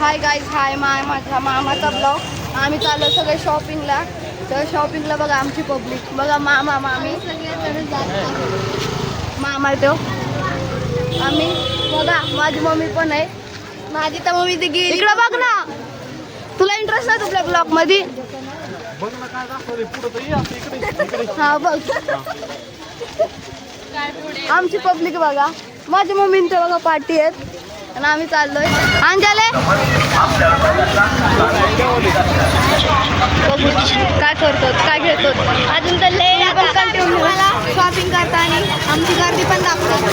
Hi guys, हाय माझा मामाचा blog. आम्ही चाललो सगळे शॉपिंगला. तर शॉपिंगला बघा आमची पब्लिक, बघा मामा मामी मामा तो आम्ही बघा. माझी मम्मी पण आहे. माझी तर मम्मी ते गेली. इकडं बघ ना, तुला इंटरेस्ट आहे तुझ्या ब्लॉग मध्ये? हा बघ आमची पब्लिक बघा. माझ्या मम्मींचं बघा पार्टी आहेत आणि आम्ही चाललोय. अंजले काय करतो, काय घेतो अजून तर लय कंटिन्यू शॉपिंग करताना आमची गर्दी पण दाखवतो.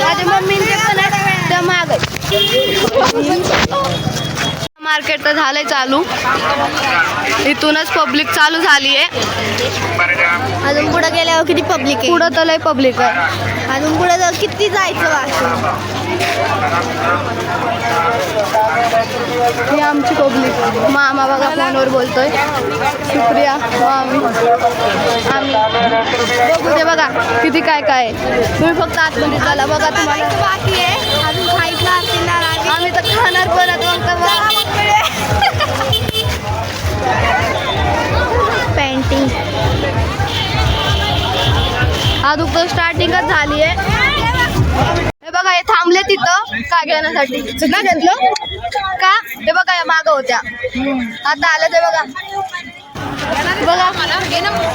माझ्या मम्मींचे पण आहे त्या माग. मार्केट तर झालंय चालू, इथूनच पब्लिक चालू झाली आहे. अजून पुढे गेल्यावर किती पब्लिक आहे, पुढं तर लय पब्लिक आहे. अजून पुढे किती जायचं वाटतं. ही आमची पब्लिक. मामा बघा फोनवर बोलतोय. सुप्रिया आम्ही बघू दे बघा किती काय काय आहे. तुम्ही फक्त आतमध्ये चला बघा. तुम्हाला बाकी आहे अजून खायचं आपल्याला. आम्ही तर खाणार पण पेंटिंग अजून तर स्टार्टिंगच झाली आहे. हे बघा हे थांबले तिथं काय घेण्यासाठी. ना घेतलं का हे बघा या मागं होत्या, आता आलं ते बघा बघा.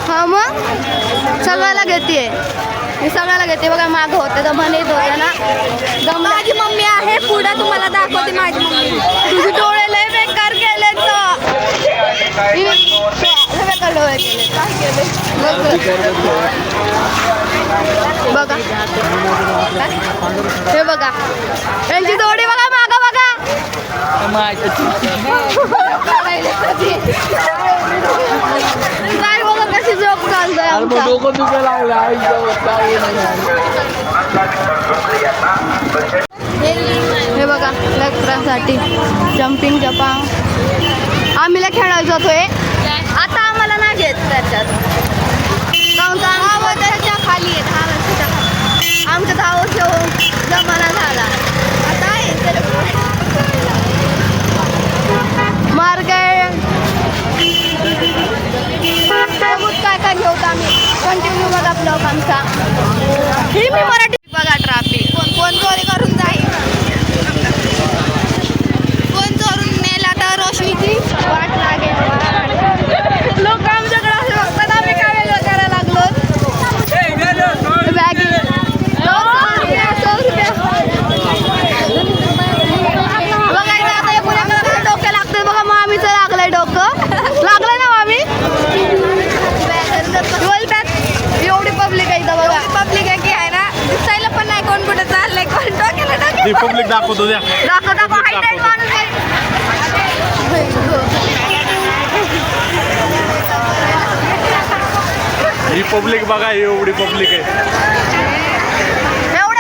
हा मग सगळ्याला घेते, मी सगळ्याला घेते बघा. मागं होते तर म्हणे होत्या ना. माझी मम्मी आहे पुढे, तुम्हाला दाखवते माझी मम्मी. तुझे डोळे लय बेकार केले बघा. हे बघा त्यांची जोडी बघा. मागा बघा काय बघा कशी जोक चालतंय आमचा. हे बघा लेकरांसाठी जम्पिंग जपांग आम्हीला खेळायला जातोय. आता आम्हाला नाही घेत त्याच्यात, काहून तर 10 वर्षाच्या खाली आहे, 10 वर्षाच्या खाली. आमच्या 10 वर्ष होऊन जमाना झाला. आता आहे मार्केट काय काय घेऊ आम्ही. कंटिन्यू बघा ब्लॉग आमचा. ही मी मराठी बघा. ट्रॅफिक कोण चोरी करून जाईल, कोण चोरून नेला तर रोशनीची वाट लागेल. लोक आमच्याकडे असे बघतात आम्ही काय वेगळं करायला लागलो. बॅगी 100 रुपये बघायचं. आता हे पुण्याकडे डोक्या लागतंय बघा. मामीचं लागलंय डोकं. लागलंय ना मामी बोलतात. एवढी पब्लिक आहे इथं बघा. पब्लिक आहे की आहे ना, दिसायला पण नाही कोण कुठे चाललंय, कोण डोक्याला डोक्याला. पब्लिक दाखवतो द्या. दाखव हायलाइट माणूस आहे. ही पब्लिक बघा, एवढी पब्लिक आहे.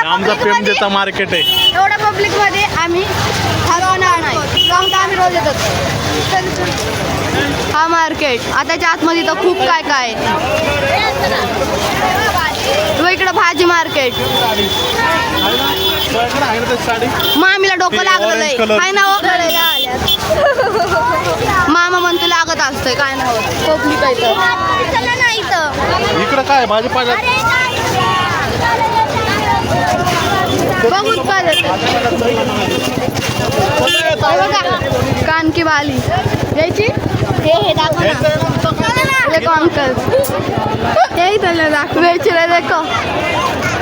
आमचा पेमदेचा मार्केट आहे. एवढ्या पब्लिक मध्ये आम्ही हरवणार नाही, काहून तर आम्ही रोज येतो. हा मार्केट. आताच्या आतमध्ये तर खूप काय काय आहे. इकडं भाजी मार्केट. मामीला डोकं लागलेलं काय ना हो. मामा म्हणतो लागत असतंय काय ना हो. पब्लिक आहे तर नाही तर इकडं काय भाजीपाला बघून काय बघा. कानकी बाली यायची. हे दाखव ना. देखो अंकल यही तो दाखव बेच रहे. देखो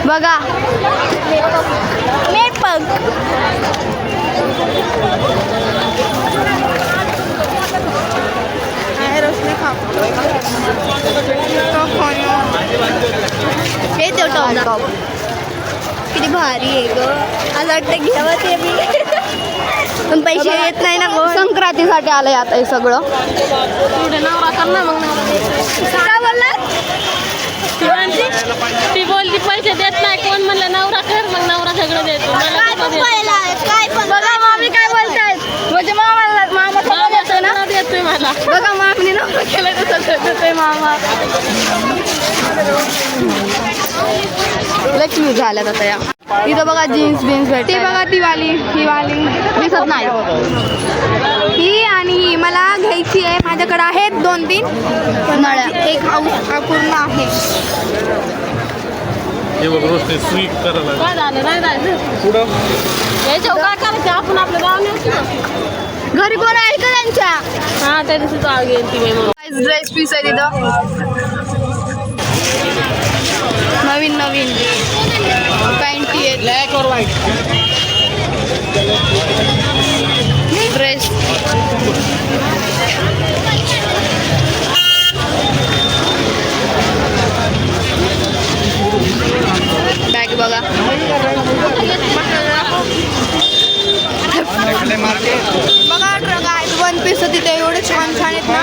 बघा मेपक रोशनी खा हे तेवढं किती भारी आहे ग. आज वाटतं घ्यावं ते मी, पण पैसे येत नाही ना गो. संक्रांतीसाठी आलंय आता हे सगळं. पुढे नवरा कर ना मग. काय बोलला ती बोलली पैसे देत नाही. कोण म्हणलं नवरा कर, मग नवरा सगळं देतो. काय पण बघा मामी काय बोलतायत. म्हणजे मामा ना देतोय मला. बघा मामीने नवरा केलं तर सगळं देतोय मामा. लक्ष्मी झाल्यात आता या. इथं बघा जीन्स बीन्स भेटते ती बघा ती वाली दिसत नाही. ही आणि ही मला घ्यायची आहे. माझ्याकडे आहेत 2-3 नळ्या. एक हाऊस पूर्ण आहे. हे बघ रोशनी स्वीट करायला काय झालं नाही झालं पुढं याच्यावर काय करायचं आपण आपलं गाव नाही घरी कोण आहे का त्यांच्या? हा त्या दिवशी जाऊ गेली ती मग ड्रेस पीस आहे तिथं नवीन पॅन्टी आहेत ड्रेस. बॅग बघा बघा ट्रक आहेत 1 पीस तिथे एवढे छान आहेत ना.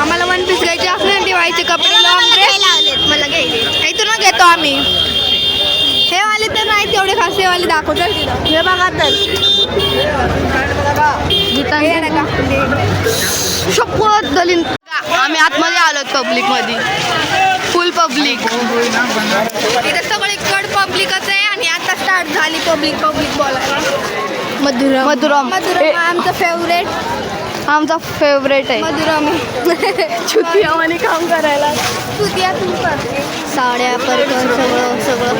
आम्हाला 1 पीस घ्यायचे असले ना दिवाळीचे कपडे लॉंग ड्रेस लावलेत मला घ्यायचे. इथूनच घेतो आम्ही. हे वाले तर नाही तेवढे खास हे वाले दाखवतो तिथं. हे बघा तर शपथ दलिन. आम्ही आतमध्ये आलोत पब्लिक मध्ये फुल पब्लिक. इथे सगळे कड पब्लिकच आहे आणि आता स्टार्ट झाली पब्लिक बोलायला. मधुरम आमचं फेवरेट आमचा फेवरेट आहे मधुरम छुतियामध्ये काम करायला. तुझ्या तू करते साड्या परकर सगळं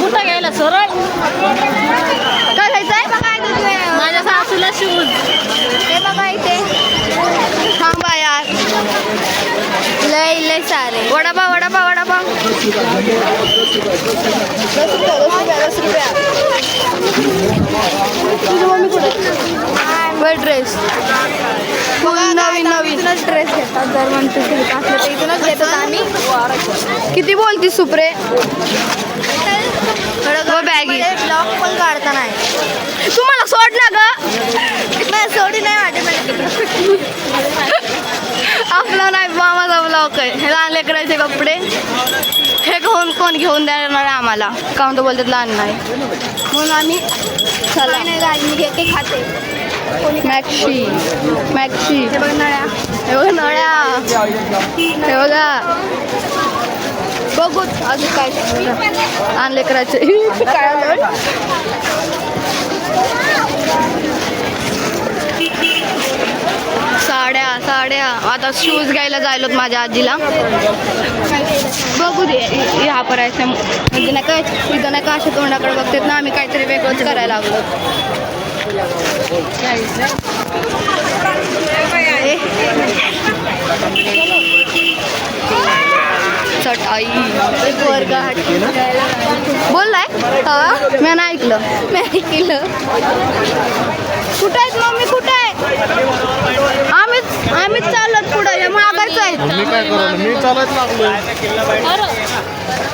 कुठं घ्यायला सरळ काय खायचंय? बघा इथे माझ्या सासूला शूज हे बघा इथे थांबा यार. लय सारे वडापाव ड्रेस नवीन इथूनच ड्रेस घेतात. जर म्हणतो घ्यायचं असलं तर इथूनच घेतात आम्ही. किती बोलती सुप्रे? बॅगी ब्लॉग पण काढता नाही. तुम्हाला सोडला ग सोडी नाही वाटत आपला नाही मामाचा ब्लॉक आहे. हे लहान लेकराचे कपडे हे कोण घेऊन देणार आहे आम्हाला? काऊन तो बोलतात लहान नाही म्हणून आम्ही चला नाही गाडी मी घेते खाते. मॅक्सी हे बघ नळ्या हे बघा नळ्या हे बघा बघू अजून काय लहान लेकराचे साड्या आता शूज घ्यायला जायलोत माझ्या आजीला. बघू दे ह्या परायचं म्हणजे नाही काय इथं नाही का अशा तोंडाकडे बघतात ना. आम्ही काहीतरी वेगळंच करायला लागलो. चटाई बोललाय मी नाही ऐकलं. कुठं आहेत मम्मी? कुठं आहे? आम्हीच चालत पुढं हे मागायचं आहे. मी काय करू मी चालत लागलोय.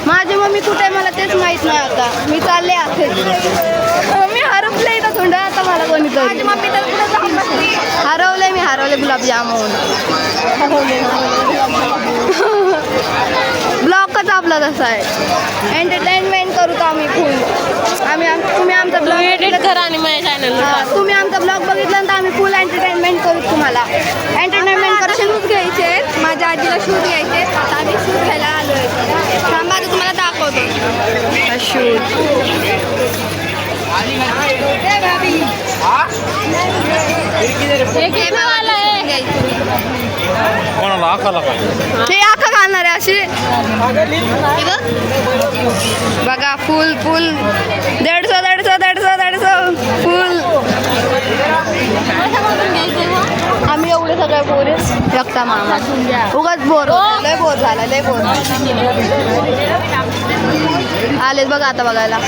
माझी मम्मी कुठे आहे मला तेच माहित नाही. आता मी चालले आहे. मी हरवले इथं थोडं आता मला कोणीतरी मम्मी तर हरवले गुलाबजामुन. ब्लॉगच आपला तसा आहे. एंटरटेनमेंट करू तर आम्ही फुल. तुम्ही आमचा ब्लॉग एडिट करा आणि माझ्या चॅनलला तुम्ही आमचा ब्लॉग बघितल्यानंतर आम्ही फुल एंटरटेनमेंट करू तुम्हाला. एंटरटेनमेंट करू शूज घ्यायचे. माझ्या आजीला शूज घ्यायचे. आता आम्ही शूज घ्यायला आलोय. थांबा आता तुम्हाला दाखवतो शूज. कोणाला आकाला काय हे आखा घालणार आहे अशी बघा. फुल 150 फुल. आम्ही एवढे सगळे पोरे रक्ता मामा उगाच बोर लय बोर आलेत बघा आता बघायला.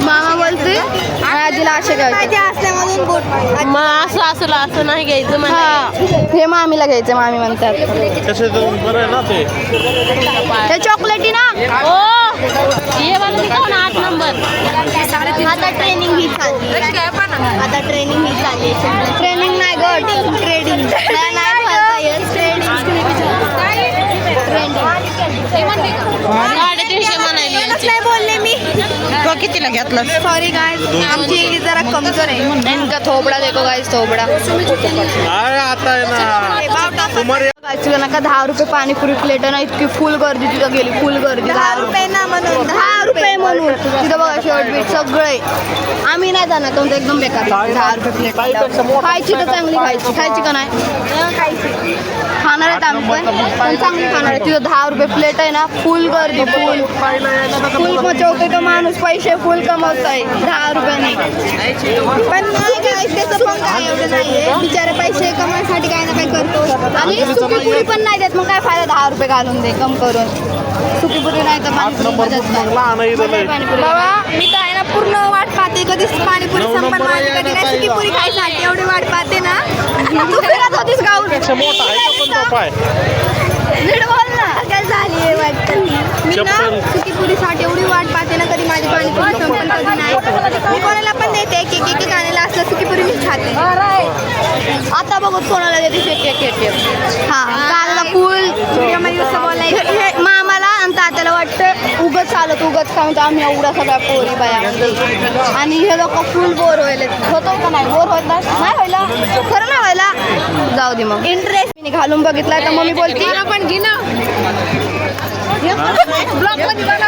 मामा बोलते आजीला असे घ्यायचे असल्यामधून बोट मग असं नाही घ्यायचं मला. हा हे मामीला घ्यायचं मामी म्हणतात. कसे बरं आहे ना ते हे चॉकलेटी ना. हो ये वाला दिखाव ना 8 नंबर. आता ट्रेनिंग ही चालली. ट्रेनिंग नाही गट ट्रेडिंग साडेतीनशे म्हणाली नाही बोलले मी. कितीला घेतलं? सॉरी गाय आमची इंग्लिश जरा कमजोर आहे. इनका थोबडा देखो गाइस, थोबडा. अरे आता आहे ना तुम्हारे गाइस तुला नका 10 रुपये पाणीपुरी प्लेट आहे ना, इतकी फुल गर्दी तिथं गेली, फुल गर्दी. 10 रुपये ना म्हणून 10 रुपये म्हणून तिथं बघा शर्ट बीट सगळे. आम्ही नाही जाणार तर एकदम बेकार. 10 रुपये प्लेट खायची तर चांगली खायची. खायची का नाही? खाणार आहेत आम्ही पण चांगली खाणार आहे. तिथं 10 रुपये प्लेट आहे ना, फुल गर्दी, फुल फुल मचवतोय तो माणूस, पैसे फुल कमवतोय 10 रुपयाने. पण त्याचं पण काय एवढं नाहीये, बिचारे पैसे कमवण्यासाठी काय ना काय करतो. आणि सुकीपुरी पण नाही देत, मग काय फायदा 10 रुपये घालून दे कम करून. सुकीपुरी नाही तर 8 नंबर लहान आहे इथं लय. बाबा मी तर आहे ना पूर्ण वाट पाहते, कधीच पाणीपुरी संपन माझी, कधी नाही सुकी पुरी खायसाठी एवढी वाट पाहते ना. तू फिरत होतीस गाऊन. पेक्षा मोठा आहे का पण तो पाय? नीट बोल ना. काय झाली वाटतं मी ना चप्पल. सुकी पुरीसाठी एवढी वाट पाहते ना, कधी माझी पाणीपुरी संपन कधी नाही. मी कोणाला पण देते एक एक एक आणायला असलं सुकी पुरी मीच खाते. आता बघत कोणाला देते एक. हा कालला फुल बोलायचं. हे मामाला आणि तात्याला वाटतं उगच चालत उगच खाऊन आम्ही एवढा सगळ्या पोरी बाया. आणि हे लोक फुल बोर व्हायला होतो का नाही? बोर होत नाही व्हायला, खरं नाही व्हायला. जाऊ दे मग. इंटरेस्ट मी घालून बघितला तर मम्मी बोलती पण घे ना.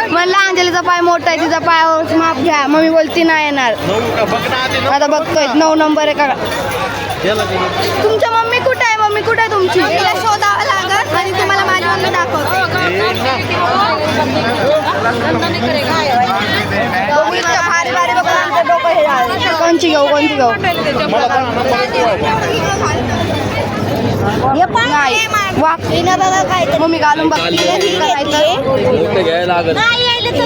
म्हणलं अंजलीचा पाय मोठा आहे, तिचा पाय माप घ्या. मम्मी बोलती नाही येणार. आता बघतोय 9 नंबर आहे का. तुमच्या मम्मी कुठे आहे? मम्मी कुठे आहे तुमची? तिला शोधावं लागत आणि तुम्हाला माझी मम्मी दाखवते. इतकं भारी भारी बघून आमचं डोकं हे झालं. कोणची घेऊ कोणची घेऊ? नाही वा मम्मी घालून बघते.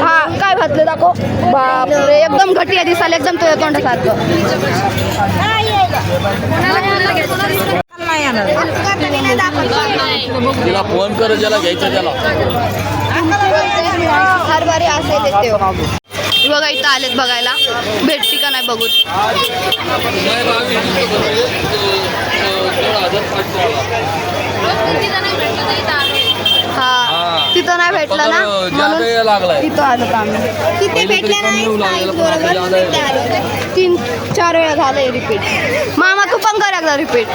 हा काय घातलं दाखव. बापरे एकदम घटिया दिसायला, एकदम तुझ्या तोंडासारखं. तिला फोन कर, ज्याला घ्यायचं त्याला. हरभरे असेल ते बघा. इथं आलेत बघायला, भेटती का नाही बघूत. हा तिथं नाही भेटलं ना म्हणून लागलाय. तिथं आलो आम्ही. तिथे भेटले नाही बरोबर. 3-4 वेळा झालंय रिपीट. मामा तू पण कर एकदा रिपीट.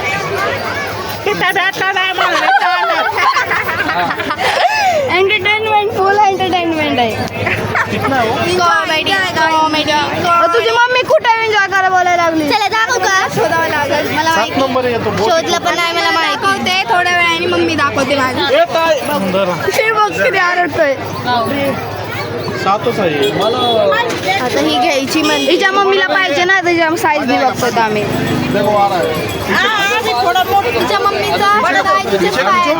एंटरटेनमेंट, फुल एंटरटेनमेंट आहे. Comedy comedy. तुझी मम्मी कुठे एन्जॉय करायला बोलायला लागली? चला दाखवू का? शोधावं लागेल मला 7 नंबर येतो. शोधलं पण नाही मला माहिती. दाखवते थोड्या वेळाने मम्मी दाखवते माझी. येत आहे. हे बघ किती आरडतोय. 7च आहे. आता ही घ्यायची म्हणजे हिच्या मम्मीला पाहिजे ना, त्याच्या साईज बी बघतोय आम्ही. तिच्या मम्मीचा काय तिचे काय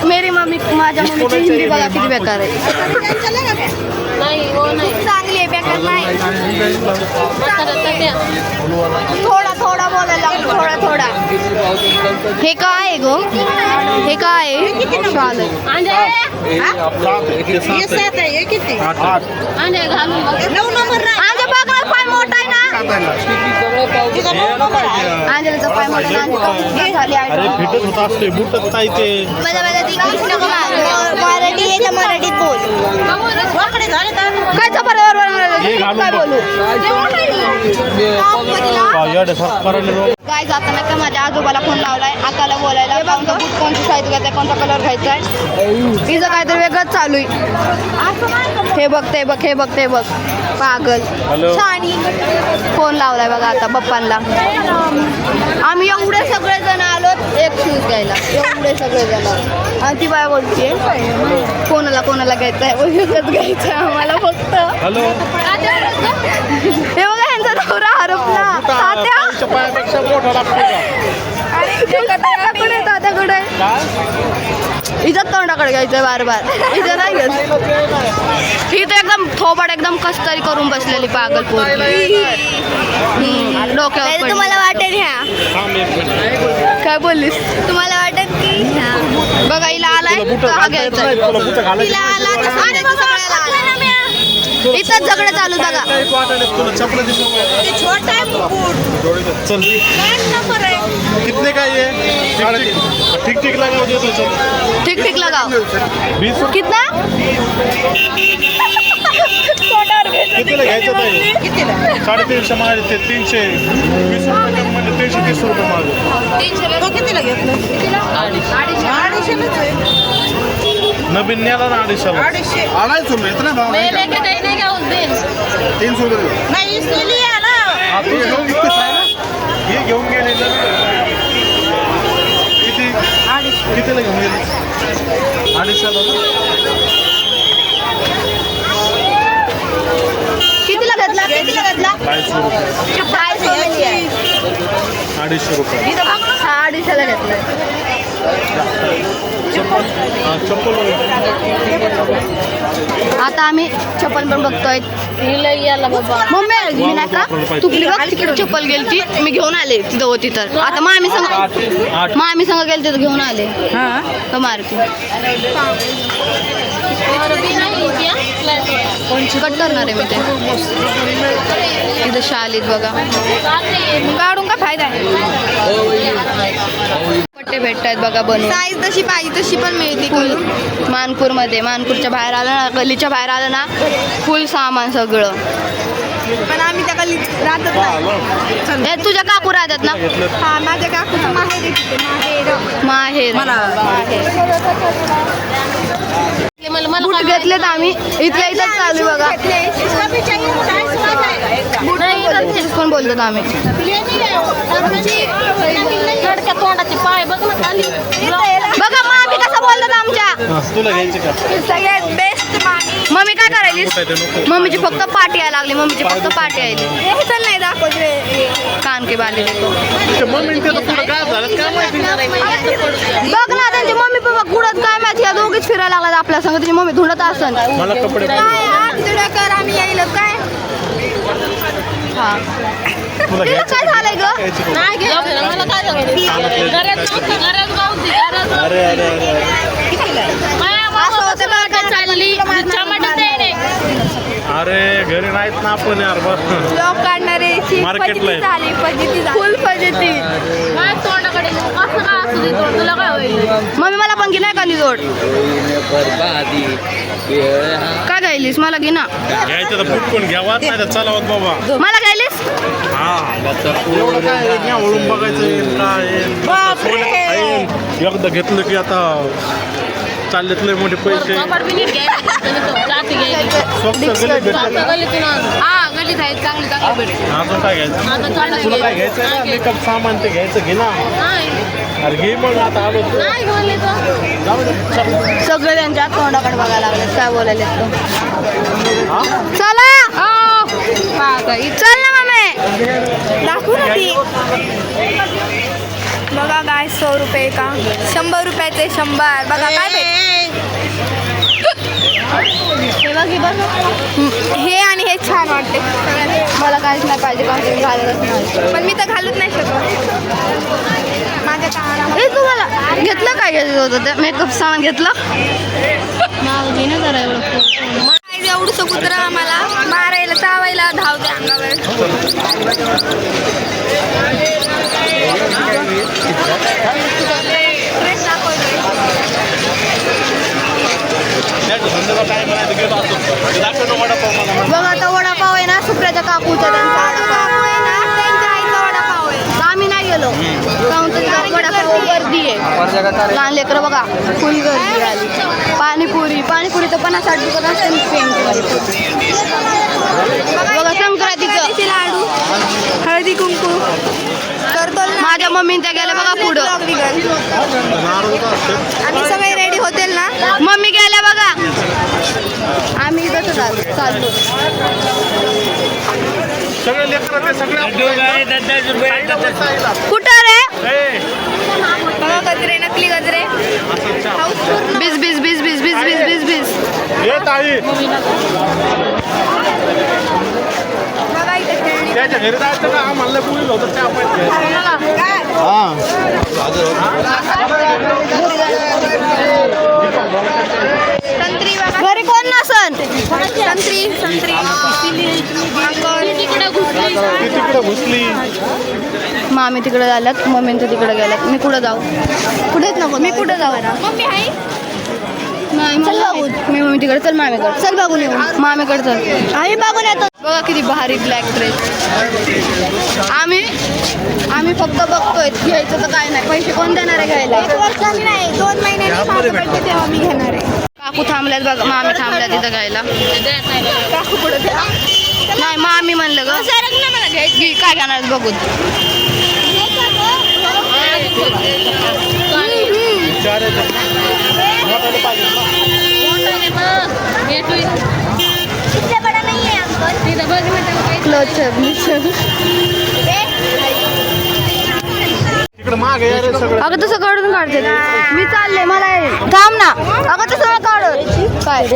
मेरी मम्मी, माझ्या मम्मीची हिंदी बघा किती बेकार आहे. नाही हो नाही. चांगली आहे बेकार नाही. हे थोडा थोडा बोलायला लागतो, थोडा थोडा. हे काय आहे गो? हे काय आहे? छान आहे. घालून बघ. आमच्या पाकळा पाय मोठा आहे ना. अंजलीचा पाय मोठा आहे. झाली आहे. अरे फिटत होत असते बुटत काय ते. मराठी आहे तर मराठीत बोल. काय बरोबर हे घालून काय बघ. बोलू? काय जाताना का माझ्या आजोबाला फोन लावलाय, आकाला बोलायला कोणता बूट, कोणती साईज घ्यायचा, कोणता कलर घ्यायचा आहे. तिचं काहीतरी वेगळंच चालू आहे. हे बघ ते बघ, हे बघ ते बघ, पागल. हॅलो. फोन लावलाय बघा आता पप्पांना. आम्ही एवढे सगळे जण आलो एक शूज घ्यायला, एवढे सगळे जण. आणि ती बाय बोलते कोणाला कोणाला घ्यायचं आहे, एकच घ्यायचं आहे आम्हाला फक्त. हॅलो. हे बघा यांचा नवरा हरपला. तात्या पायापेक्षा मोठा लागतो का? तात्याकडे तात्याकडे इथं तोंडाकडे घ्यायचंय बार बार. इथं नाही घेत. ही तर एकदम थोबाड एकदम कसतरी करून बसलेली पागल पोरगी. डोक्यावर पडली. तुम्हाला वाटेल ह्या थांब एक मिनिट. काय बोललीस? तुम्हाला वाटत की बघा हिला आलाय तर हा घ्यायचा. तुला बुटं घालायची. तिला आला तर सगळ्याचं सगळ्याला आला. इथंच झगडे चालू बघा. काही वाटत नाही. तुला चपला दिसत. ते छोटा आहे बूट. चल नंबर आहे. कितने का ये? ठीक ठीक लगा देतो. चल ठीक ठीक लगाओ. 20 कितना? कितीला घ्यायचं ताई? 350 मागे ते 320 रुपये म्हणजे 330 रुपये मागे. नवीन न्याला ना 250. आणायचं माहित ना भाव मैं लेके गई नहीं क्या उस दिन 300 रुपये नाही इसने लिया ना. हा, तू घेऊन हे घेऊन गेले ना. कितीला घेऊन गेले? 250 कितीला घेतला? 250 रुपये. 250 रुपये. 250ला घेतलं. चप्पल आता आम्ही चप्पल पण बघतोय. हिला याला बाबा मम्मी मी नाही का तुकली बघ तिकडे चप्पल गेलती मी घेऊन आले तिथं होती तर आता मामी संग गेलते तर घेऊन आले तर मारती और भी नहीं किया फ्लैट कट करणार आहे मी ते तिथं शालीत बघा काढून का फायदा आहे. पट्टे भेटतात बघा बनवून. साईज तशी पाहिजे तशी पण मिळते करून. मानपूरमध्ये मानपूरच्या बाहेर आलं ना गलीच्या बाहेर आलं ना फुल सामान सगळं. पण आम्ही त्या गल्लीत राहतच नाही. हे तुझ्या काकू राहतात ना हा माझ्या काकूचं माहेर आहे तिथे. माहेर मला मला बूट घेतलेत आम्ही इथल्या इथं चालू आहे बघा. पण बोलतात आम्ही लडक्या तोंडाचे पाय बघ ना खाली बघा मामी कसं बोलतात आमच्या. तुला घ्यायची का? सगळ्यात बेस्ट मामी. मम्मी काय करायली मम्मीची फक्त पाठी यायला लागली मम्मीची फक्त पाठी यायली हे चल नाही दाखवत रे. कान के बाले देतो मम्मी ते पुढे काय झालं काय माहिती. बघ ना त्यांची मम्मी पप्पा कुडत काय माहिती या दोघीच फिरायला लागलात आपल्या संग त्याची मम्मी धुंडत असन. मला कपडे काय हात तुला कर आम्ही येईल काय. हा तुला तिला काय झालंय ग नाही घ्यायचं मला काय सांगायचं घरात नव्हतं घरात गावती घरात अरे अरे अरे माया बाबा काय चालली टमाटर दे रे अरे घरी नाहीत ना आपण यार बस. ब्लॉक काढणारे मार्केटला आहे. झाली फजिती झाली. फुल फजिती. काय तोंडाकडे असं काय असू दे तोंड तुला काय होईल मम्मी मला पण घे नाही का जोड काय घ्यायलीस मला घे ना घ्यायचं तर फुटकून घ्यावाच नाही तर चालवत बाबा. मला घ्यायलीस हा एवढं काय नाही वळून बघायचं काय एकदा घेतलं की आता चाललेत लय मोठे पैसे. कपाट बी नीट घ्यायला जाती घ्यायला स्वस्त गलीत भेटतात. गलीतून हा गलीत आहे चांगली चांगली भेटते अजून काय घ्यायचं आता चांगलं तुला काय घ्यायचं ना मेकअप सामान ते घ्यायचं घे ना. नाही अरे घे मग आता आलो तर. नाही घेऊन जाऊ दे. सगळे त्यांच्या तोंडाकडे बघायला लागले काय बोलायला हा? चला चल ना मम्मी दाखवू ना ती. बघा काय 100 रुपये का 100 रुपयाचे 100 बघा काय भेट. हे आणि हे छान वाटते. मला काहीच नाही पाहिजे कारण की घालतच नाही. पण मी तर घालत नाही शकत माझ्या कानाला. हे तुम्हाला घेतलं काय घ्यायचं होतं ते मेकअप सामान घेतलं नाव घे ना जरा एवढं एवढंसं कुत्रा आम्हाला मारायला चावायला धावते अंगावर. बघ आता वडापाव आहे ना सुप्रियाच्या काकूचा त्यांचा वडापाव आहे ना त्यांच्या आईचा वडापाव आहे. आम्ही नाही गेलो काहून तर वडापाव गर्दी आहे लहान लेकरं बघा फुल गर्दी आली. पाणीपुरी तर 50-60 रुपये असते बघा संक्रांतीचं लाडू हळदी कुंकू करतो ना. माझ्या मम्मीने त्या गेल्या बघा पुढं आम्ही सगळे रेडी होतील ना. मम्मी गेल्या बघा आम्ही इथं चालतो सगळे लेकरं ते सगळे कुठं रे बघा गजरे नकली गजरे. बीस बीस बीस बीस बीस बीस बीस बीस येत आहे बघा इथे खेळणी. त्याच्या घरी जायचं का आम्हाला पुरी होतं त्या संत्री बघा. घरी कोण नसन संत्री संत्री तिकडे घुसली ती तिकडे घुसली. मामी तिकडे झाल्यात मम्मी तर तिकडे गेल्यात मी कुठं जाऊ कुठेच नको मी कुठं जाऊ ना मम्मी आहे चल बघू मी मम्मी तिकडे चल मामीकडे चल बघून येऊ मामीकडे चल आम्ही बघून येतो बघा किती भारी ब्लॅक ड्रेस आम्ही फक्त बघतोय घ्यायचं तर काय नाही पैसे कोण देणार आहे घ्यायला नाही 2 महिन्यांनी माझं पडते तेव्हा मी घेणार आहे. काकू थांबल्यात बघा मामी थांबल्या तिथं घ्यायला काकू पुढे द्या. नाही मामी म्हणलं ग सरक ना मला घ्यायचं. घे, काय घेणार आहेस बघून तिकडे मागे या रे सगळं. अगं तसं काढून काढते मी चालले मला थांब ना अगं तसं काढत काय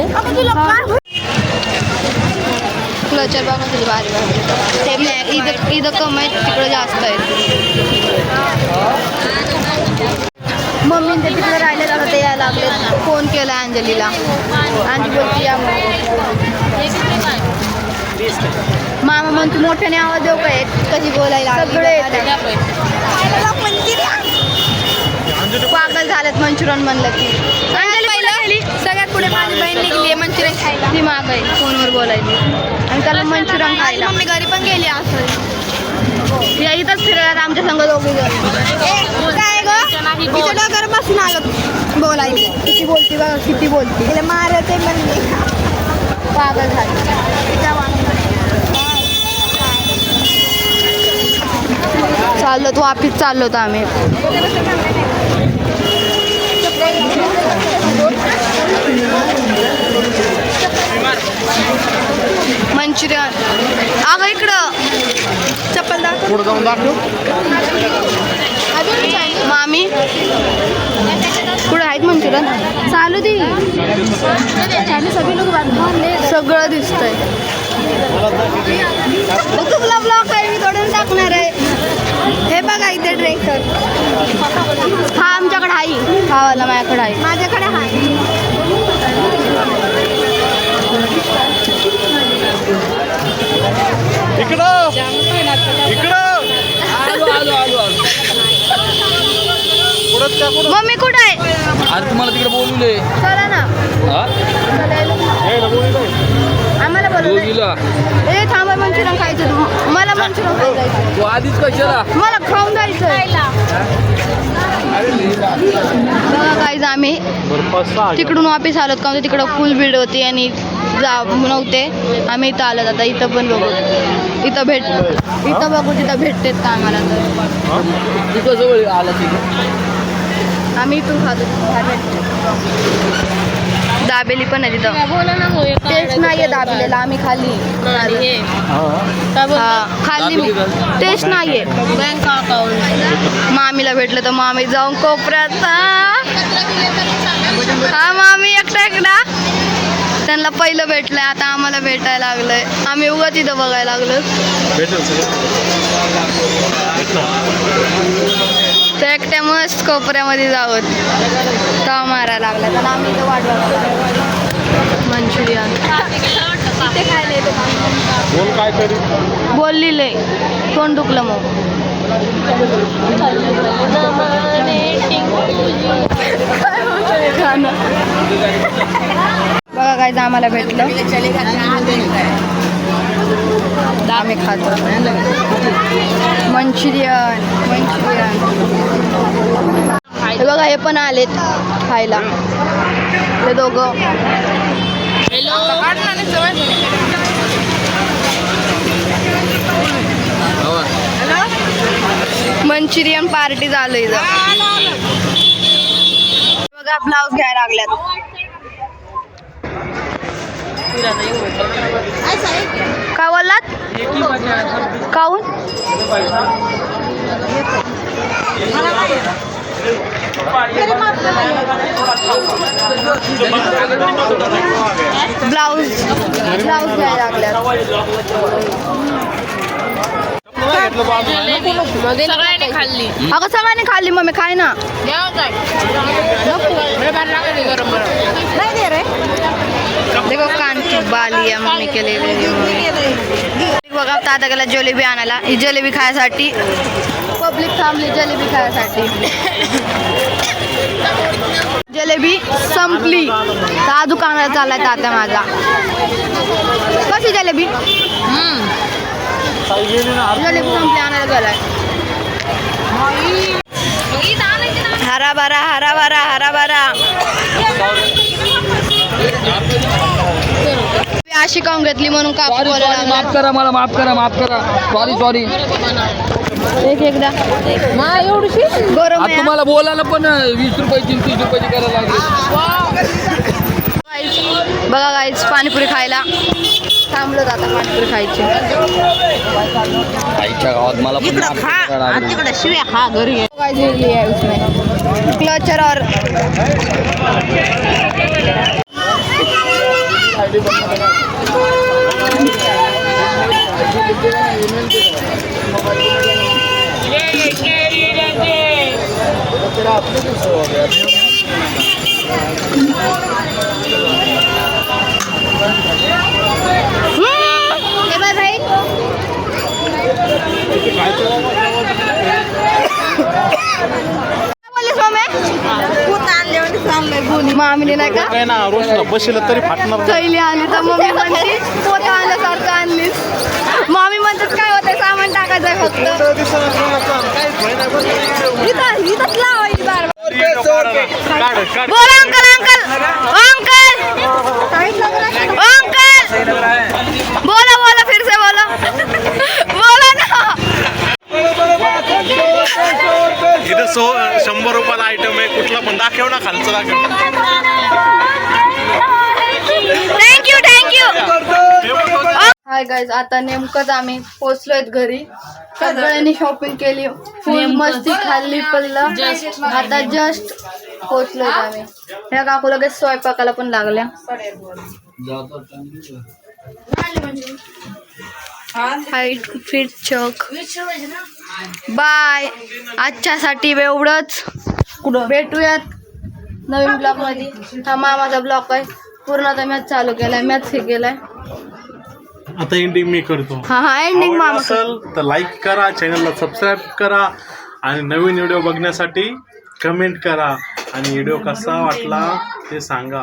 क्लचर बघा किती भारी भारी ते इथं कम आहे तिकडं जास्त आहे मम्मी ते तिकडे राहिले जातात ते यायला लागले फोन केला अंजलीला अंजली बोलती या मामा म्हणतो मोठ्याने आवाज देऊ काय कशी बोलायला सगळे पागल झालेत मंचुरियन म्हणलं की सगळ्यात पुढे माझी बहीण निघली मंचुरियन खायला. ती माग आहे फोनवर बोलायची आणि त्याला मंचुरियन खायला मम्मी घरी पण गेली असं. या इथंच फिरायला आमच्या संग दोघे काय ग तिच्या डोक्यावर बसून आलं बोलायला. किती बोलती बघा किती बोलती तिला मारते म्हणले पागल झाली चाललो तो वापिस चाललो होतो आम्ही मंचुरियन अगं इकडं चप्पल दाखव. पुढे जाऊन दाखव. मामी कुठं आहेत मंचुरियन चालू दे सगळं दिसतंय तुला ब्लॉग आहे मी तोडून टाकणार आहे हे बघा इथे ड्रेसर हा आमच्याकडे आहे खावाला माझ्याकडे आहे माझ्याकडे आहे. इकडं इकडं पुढं त्या पुढं मम्मी कुठं आहे अरे तुम्हाला तिकडे बोलवले चला ना हा यायला बोलू नाही. आम्हाला बोलू दोघीला ए थांबा मंचुरियन खायचं मला मंचुरियन खायचं तू आधीच कशाला मला खाऊन जायचं बघा काहीच आम्ही बरं 5-6 तिकडून वापिस आलोत का तिकडं फुल भीड होती आणि नव्हते आम्ही इथं आलो आता इथं पण बघू इथं बघू तिथं भेटतेत का आम्हाला तर तिथं जवळ आला तिथे आम्ही इथून खातो दाबेली पण आहे तिथं टेस्ट नाही आहे दाबेलीला आम्ही खाल्ली खाल्ली टेस्ट नाही आहे मामीला भेटलं तर मामी जाऊन कोपऱ्यात हा मामी एकटा त्यांना पहिलं भेटलंय आता आम्हाला भेटायला लागलंय आम्ही उगाच तिथं बघायला लागलो भेटेल सगळं तर एकट्या मस्त कोपऱ्यामध्ये जावं ताव मारायला लागला तर आम्ही इथं वाटलं मंचुरियन बोल काय तरी बोललेले कोण दुखलं मग बघा काय आम्हाला भेटलं आम्ही खातो मंचुरियन हे बघा हे पण आलेत खायला हे दोघं मंचुरियन पार्टी झालं इथं बघा ब्लाऊज घ्यायला लागल्यात काय बोललात काऊन ब्लाऊज घ्यायला लागल्यात सगळ्यांनी खाल्ली अगं सगळ्यांनी खाल्ली मम्मी खाय ना देखो कान की बाली आहे मम्मी केलेली बघा आता गेला जलेबी आणायला ही जलेबी खायसाठी पब्लिक थांबली जलेबी खायसाठी जलेबी जलेबी संपली तर दुकानात चाललाय तात्या माझा. कशी जलेबी? जलेबी संपली आणायला गेलाय. हराभरा हराभरा हराभरा. अशी काऊन घेतली म्हणून काकू सॉरी बोलायला सॉरी, लागल्या. माफ करा मला, माफ करा, माफ करा. Sorry sorry. एकदा गरम आता तुम्हाला बोलायला पण 20 रुपयाची 30 रुपयाची करायला लागली. बघा गाईज पाणीपुरी खायला थांबलो आता पाणीपुरी खायची. आईच्या गावात मला पण माफ करा लागली. गाइस ये लिया है उसमें क्लचर और भाई मामीने नाही का काय ना रोज बसला तरी फाटणार नाही. थैली आणली तर मम्मी म्हणते पोतं आणल्यासारखं आणलीस. मामी म्हणतात काय होतं सामान टाकायचं फक्त इथंच लावायची बार. बोला अंकल अंकल अंकल बोला बोला फिर से बोला बोला ना. इथं 100 रुपयाला आयटम आहे. कुठला पण दाखव ना, खालचं दाखव. थँक्यू हाय गाईज आता नेमकंच आम्ही पोचलोय घरी. सगळ्यांनी शॉपिंग केली, फुल मस्ती खाल्ली पडलं. आता जस्ट पोचलोय आम्ही. ह्या काकू लगेच स्वयंपाकाला पण लागल्या. हाईट फिट चौक बाय. आजच्यासाठी एवढंच. भेटूयात नवीन ब्लॉग मध्ये. हा मामाचा ब्लॉग आहे पूर्ण आता मॅच चालू केलाय, मॅच हे केलाय. आता एंडिंग मी करतो. हा एंडिंग आवडलं मामा असेल तर लाईक करा, चॅनलला सबस्क्राईब करा आणि नवीन व्हिडिओ बघण्यासाठी कमेंट करा आणि व्हिडिओ कसा वाटला ते सांगा.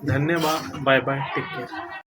धन्यवाद. Bye bye. Take care.